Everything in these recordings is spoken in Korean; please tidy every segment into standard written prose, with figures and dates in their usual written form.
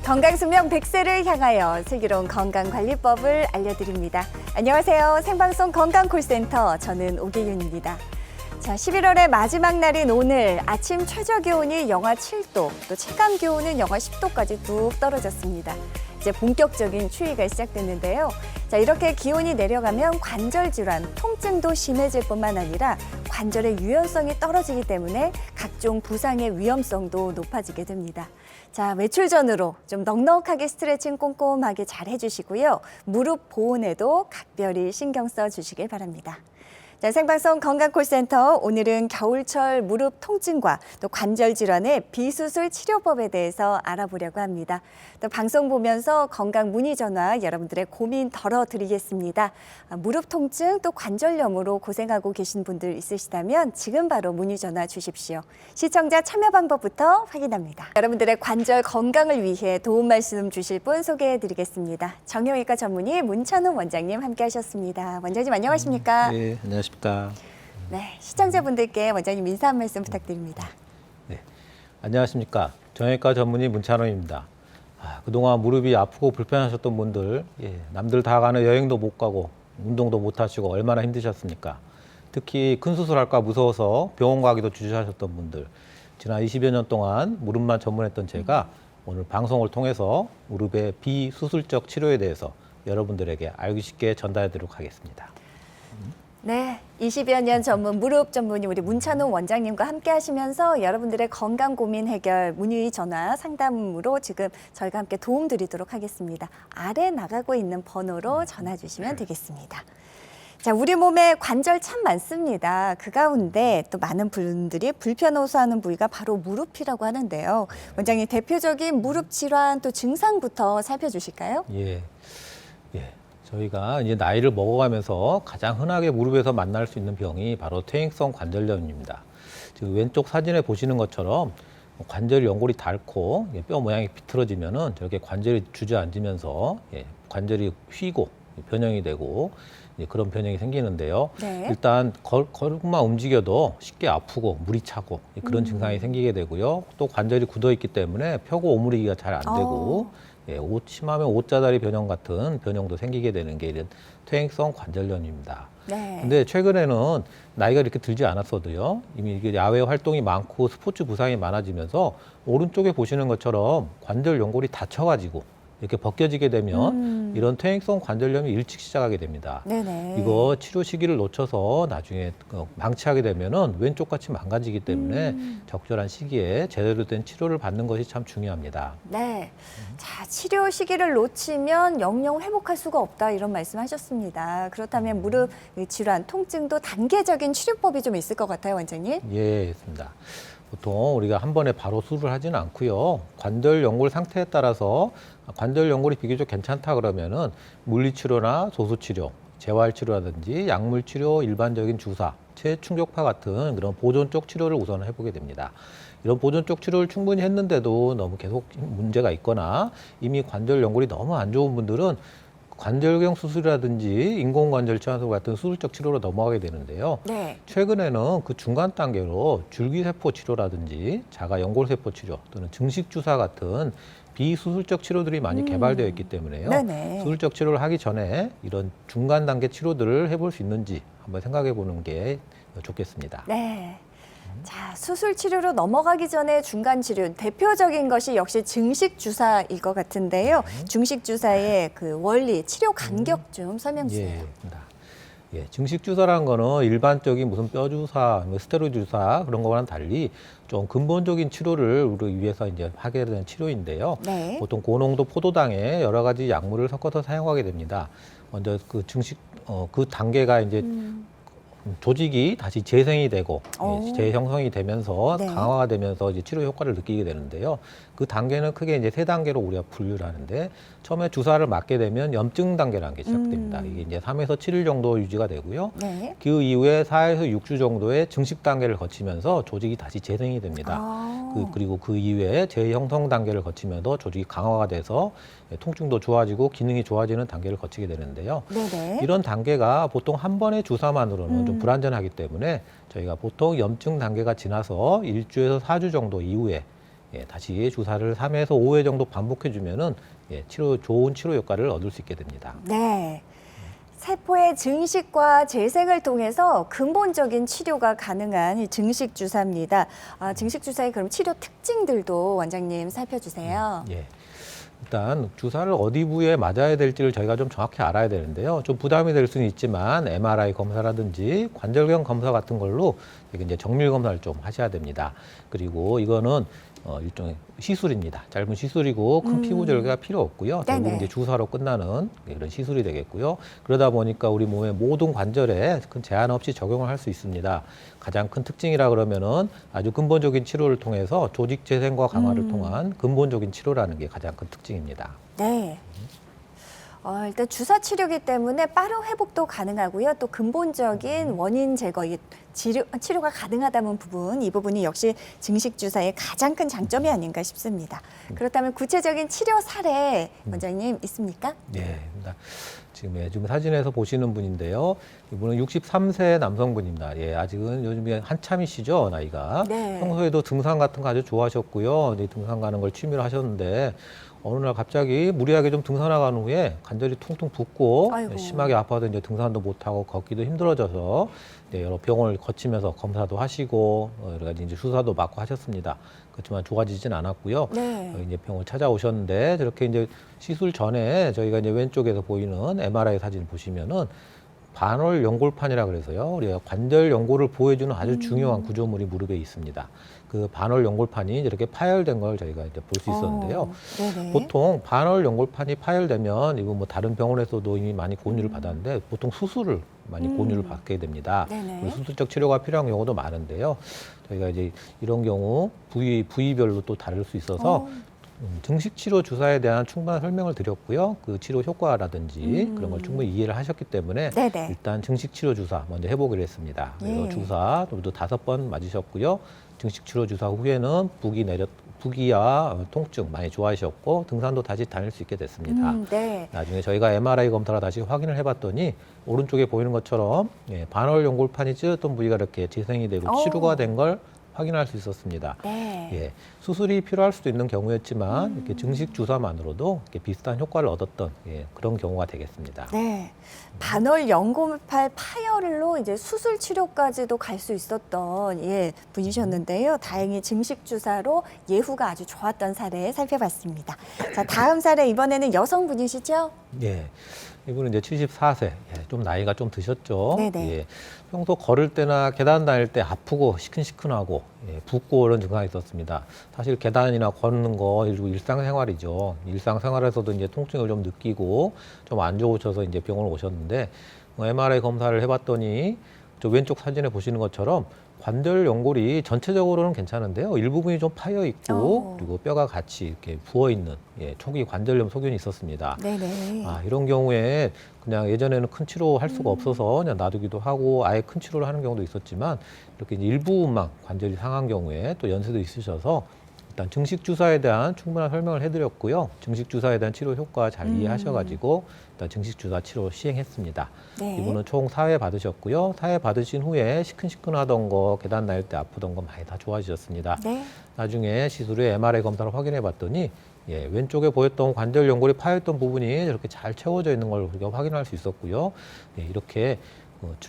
건강수명 100세를 향하여 슬기로운 건강관리법을 알려드립니다. 안녕하세요. 생방송 건강콜센터 저는 오기윤입니다. 자, 11월의 마지막 날인 오늘 아침 최저기온이 영하 7도, 또 체감기온은 영하 10도까지 뚝 떨어졌습니다. 이제 본격적인 추위가 시작됐는데요. 자, 이렇게 기온이 내려가면 관절 질환, 통증도 심해질 뿐만 아니라 관절의 유연성이 떨어지기 때문에 각종 부상의 위험성도 높아지게 됩니다. 자, 외출 전으로 좀 넉넉하게 스트레칭 꼼꼼하게 잘 해주시고요. 무릎 보온에도 각별히 신경 써주시길 바랍니다. 자, 생방송 건강콜센터 오늘은 겨울철 무릎 통증과 또 관절 질환의 비수술 치료법에 대해서 알아보려고 합니다. 또 방송 보면서 건강 문의 전화 여러분들의 고민 덜어드리겠습니다. 무릎 통증 또 관절염으로 고생하고 계신 분들 있으시다면 지금 바로 문의 전화 주십시오. 시청자 참여 방법부터 확인합니다. 여러분들의 관절 건강을 위해 도움 말씀 주실 분 소개해드리겠습니다. 정형외과 전문의 문찬웅 원장님 함께하셨습니다. 원장님 안녕하십니까? 네, 안녕하십니까. 네, 시청자분들께 원장님 인사 한 말씀 부탁드립니다. 네, 안녕하십니까. 정형외과 전문의 문찬웅입니다. 그동안 무릎이 아프고 불편하셨던 분들, 남들 다 가는 여행도 못 가고 운동도 못 하시고 얼마나 힘드셨습니까? 특히 큰 수술할까 무서워서 병원 가기도 주저하셨던 분들, 지난 20여 년 동안 무릎만 전문했던 제가 오늘 방송을 통해서 무릎의 비수술적 치료에 대해서 여러분들에게 알기 쉽게 전달해드리도록 하겠습니다. 네, 20여 년 전문 무릎 전문의 우리 문찬웅 원장님과 함께 하시면서 여러분들의 건강 고민 해결 문의 전화 상담으로 지금 저희가 함께 도움 드리도록 하겠습니다. 아래 나가고 있는 번호로 전화 주시면 되겠습니다. 자, 우리 몸에 관절 참 많습니다. 그 가운데 또 많은 분들이 불편 호소하는 부위가 바로 무릎이라고 하는데요. 원장님, 대표적인 무릎 질환 또 증상부터 살펴주실까요? 예. 저희가 이제 나이를 먹어가면서 가장 흔하게 무릎에서 만날 수 있는 병이 바로 퇴행성 관절염입니다. 지금 왼쪽 사진에 보시는 것처럼 관절 연골이 닳고 뼈 모양이 비틀어지면은 저렇게 관절이 주저앉으면서 관절이 휘고 변형이 되고 그런 변형이 생기는데요. 네. 일단 걸음만 움직여도 쉽게 아프고 물이 차고 그런 증상이 생기게 되고요. 또 관절이 굳어 있기 때문에 펴고 오므리기가 잘 안 되고 심하면 옷자다리 변형 같은 변형도 생기게 되는 게 이런 퇴행성 관절염입니다. 네. 근데 최근에는 나이가 이렇게 들지 않았어도요. 이미 이게 야외 활동이 많고 스포츠 부상이 많아지면서 오른쪽에 보시는 것처럼 관절 연골이 다쳐가지고 이렇게 벗겨지게 되면 이런 퇴행성 관절염이 일찍 시작하게 됩니다. 네네. 이거 치료 시기를 놓쳐서 나중에 망치하게 되면은 왼쪽 같이 망가지기 때문에 적절한 시기에 제대로 된 치료를 받는 것이 참 중요합니다. 네. 자, 치료 시기를 놓치면 영영 회복할 수가 없다 이런 말씀하셨습니다. 그렇다면 무릎 질환, 통증도 단계적인 치료법이 좀 있을 것 같아요, 원장님. 예, 있습니다. 보통 우리가 한 번에 바로 수술을 하지는 않고요. 관절 연골 상태에 따라서 관절 연골이 비교적 괜찮다 그러면은 물리치료나 소수치료, 재활치료라든지 약물치료, 일반적인 주사, 체충격파 같은 그런 보존 쪽 치료를 우선 해보게 됩니다. 이런 보존 쪽 치료를 충분히 했는데도 너무 계속 문제가 있거나 이미 관절 연골이 너무 안 좋은 분들은 관절경 수술이라든지 인공관절 치환술 같은 수술적 치료로 넘어가게 되는데요. 네. 최근에는 그 중간 단계로 줄기세포 치료라든지 자가연골세포 치료 또는 증식주사 같은 비수술적 치료들이 많이 개발되어 있기 때문에요. 네네. 수술적 치료를 하기 전에 이런 중간 단계 치료들을 해볼 수 있는지 한번 생각해 보는 게 좋겠습니다. 네. 자, 수술 치료로 넘어가기 전에 중간 치료 대표적인 것이 역시 증식 주사일 것 같은데요. 중식 주사의 그 원리, 치료 간격 좀 설명 주세요. 증식 주사라는 거는 일반적인 무슨 뼈 주사, 스테로이드 주사 그런 거와는 달리 좀 근본적인 치료를 우리 위해서 이제 하게 되는 치료인데요. 네. 보통 고농도 포도당에 여러 가지 약물을 섞어서 사용하게 됩니다. 먼저 그 증식 그 단계가 이제 조직이 다시 재생이 되고 재형성이 되면서 강화가 되면서 이제 치료 효과를 느끼게 되는데요. 그 단계는 크게 이제 세 단계로 우리가 분류를 하는데 처음에 주사를 맞게 되면 염증 단계라는 게 시작됩니다. 이게 이제 3에서 7일 정도 유지가 되고요. 네. 그 이후에 4에서 6주 정도의 증식 단계를 거치면서 조직이 다시 재생이 됩니다. 그리고 그 이후에 재형성 단계를 거치면서 조직이 강화가 돼서 통증도 좋아지고 기능이 좋아지는 단계를 거치게 되는데요. 네네. 이런 단계가 보통 한 번의 주사만으로는 좀 불안전하기 때문에 저희가 보통 염증 단계가 지나서 1주에서 4주 정도 이후에 다시 주사를 3회에서 5회 정도 반복해 주면은 좋은 치료 효과를 얻을 수 있게 됩니다. 네. 세포의 증식과 재생을 통해서 근본적인 치료가 가능한 이 증식 주사입니다. 증식 주사의 그럼 치료 특징들도 원장님 살펴주세요. 예. 일단 주사를 어디 부위에 맞아야 될지를 저희가 좀 정확히 알아야 되는데요. 좀 부담이 될 수는 있지만 MRI 검사라든지 관절경 검사 같은 걸로 이제 정밀 검사를 좀 하셔야 됩니다. 그리고 이거는 일종의 시술입니다. 짧은 시술이고 큰 피부 절개가 필요 없고요. 대부분 이제 주사로 끝나는 이런 시술이 되겠고요. 그러다 보니까 우리 몸의 모든 관절에 큰 제한 없이 적용을 할 수 있습니다. 가장 큰 특징이라 그러면은 아주 근본적인 치료를 통해서 조직 재생과 강화를 통한 근본적인 치료라는 게 가장 큰 특징입니다. 네. 일단 주사 치료기 때문에 빠른 회복도 가능하고요. 또 근본적인 원인 제거, 치료가 가능하다는 부분, 이 부분이 역시 증식 주사의 가장 큰 장점이 아닌가 싶습니다. 그렇다면 구체적인 치료 사례 원장님 있습니까? 네, 지금 사진에서 보시는 분인데요. 이분은 63세 남성분입니다. 아직은 요즘에 한참이시죠, 나이가. 네. 평소에도 등산 같은 거 아주 좋아하셨고요. 등산 가는 걸 취미로 하셨는데 어느 날 갑자기 무리하게 좀 등산하간 후에 관절이 퉁퉁 붓고 아이고. 심하게 아파서 이제 등산도 못하고 걷기도 힘들어져서 여러 병원을 거치면서 검사도 하시고 여러 가지 이제 주사도 맞고 하셨습니다. 그렇지만 좋아지진 않았고요. 네. 이제 병원 찾아오셨는데 저렇게 이제 시술 전에 저희가 이제 왼쪽에서 보이는 MRI 사진 보시면은 반월 연골판이라 그래서요. 우리가 관절 연골을 보호해주는 아주 중요한 구조물이 무릎에 있습니다. 그 반월 연골판이 이렇게 파열된 걸 저희가 이제 볼 수 있었는데요. 네네. 보통 반월 연골판이 파열되면 이거 뭐 다른 병원에서도 이미 많이 권유를 받았는데 보통 수술을 많이 권유를 받게 됩니다. 네네. 수술적 치료가 필요한 경우도 많은데요. 저희가 이제 이런 경우 부위별로 또 다를 수 있어서 증식 치료 주사에 대한 충분한 설명을 드렸고요. 그 치료 효과라든지 그런 걸 충분히 이해를 하셨기 때문에 네네. 일단 증식 치료 주사 먼저 해보기로 했습니다. 그래서 예. 주사 모두 5번 맞으셨고요. 증식 치료 주사 후에는 부기와 통증 많이 좋아하셨고 등산도 다시 다닐 수 있게 됐습니다. 네. 나중에 저희가 MRI 검사로 다시 확인을 해봤더니 오른쪽에 보이는 것처럼 반월 연골판이 찢어졌던 부위가 이렇게 재생이 되고 치료가 된 걸 확인할 수 있었습니다. 네. 수술이 필요할 수도 있는 경우였지만 이렇게 증식 주사만으로도 이렇게 비슷한 효과를 얻었던 그런 경우가 되겠습니다. 네. 반월 연골판 파열로 이제 수술 치료까지도 갈 수 있었던 분이셨는데요. 다행히 증식 주사로 예후가 아주 좋았던 사례 살펴봤습니다. 자, 다음 사례 이번에는 여성분이시죠? 예. 이분은 이제 74세, 좀 나이가 좀 드셨죠. 네네. 평소 걸을 때나 계단 다닐 때 아프고 시큰시큰하고 붓고 이런 증상이 있었습니다. 사실 계단이나 걷는 거 일상생활이죠. 일상생활에서도 이제 통증을 좀 느끼고 좀 안 좋으셔서 이제 병원을 오셨는데 MRI 검사를 해봤더니 저 왼쪽 사진에 보시는 것처럼 관절 연골이 전체적으로는 괜찮은데요. 일부분이 좀 파여 있고 그리고 뼈가 같이 이렇게 부어 있는 초기 관절염 소견이 있었습니다. 네네. 이런 경우에 그냥 예전에는 큰 치료할 수가 없어서 그냥 놔두기도 하고 아예 큰 치료를 하는 경우도 있었지만 이렇게 이제 일부분만 관절이 상한 경우에 또 연세도 있으셔서 일단 증식 주사에 대한 충분한 설명을 해드렸고요. 증식 주사에 대한 치료 효과 잘 이해하셔가지고 일단 증식 주사 치료 시행했습니다. 네. 이분은 총 4회 받으셨고요. 4회 받으신 후에 시큰시큰하던 거, 계단 다닐 때 아프던 거 많이 다 좋아지셨습니다. 네. 나중에 시술 후에 MRI 검사를 확인해봤더니 왼쪽에 보였던 관절 연골이 파였던 부분이 이렇게 잘 채워져 있는 걸 우리가 확인할 수 있었고요. 이렇게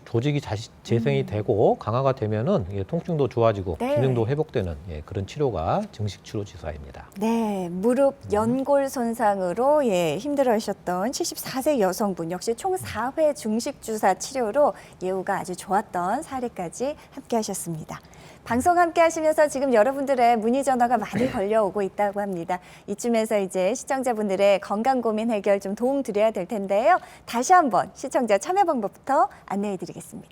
조직이 재생이 되고 강화가 되면은 통증도 좋아지고 네. 기능도 회복되는 그런 치료가 증식 치료 주사입니다. 네, 무릎 연골 손상으로 힘들어하셨던 74세 여성분 역시 총 4회 중식 주사 치료로 예후가 아주 좋았던 사례까지 함께 하셨습니다. 방송 함께 하시면서 지금 여러분들의 문의 전화가 많이 걸려오고 있다고 합니다. 이쯤에서 이제 시청자분들의 건강 고민 해결 좀 도움 드려야 될 텐데요. 다시 한번 시청자 참여 방법부터 안내해 드리겠습니다.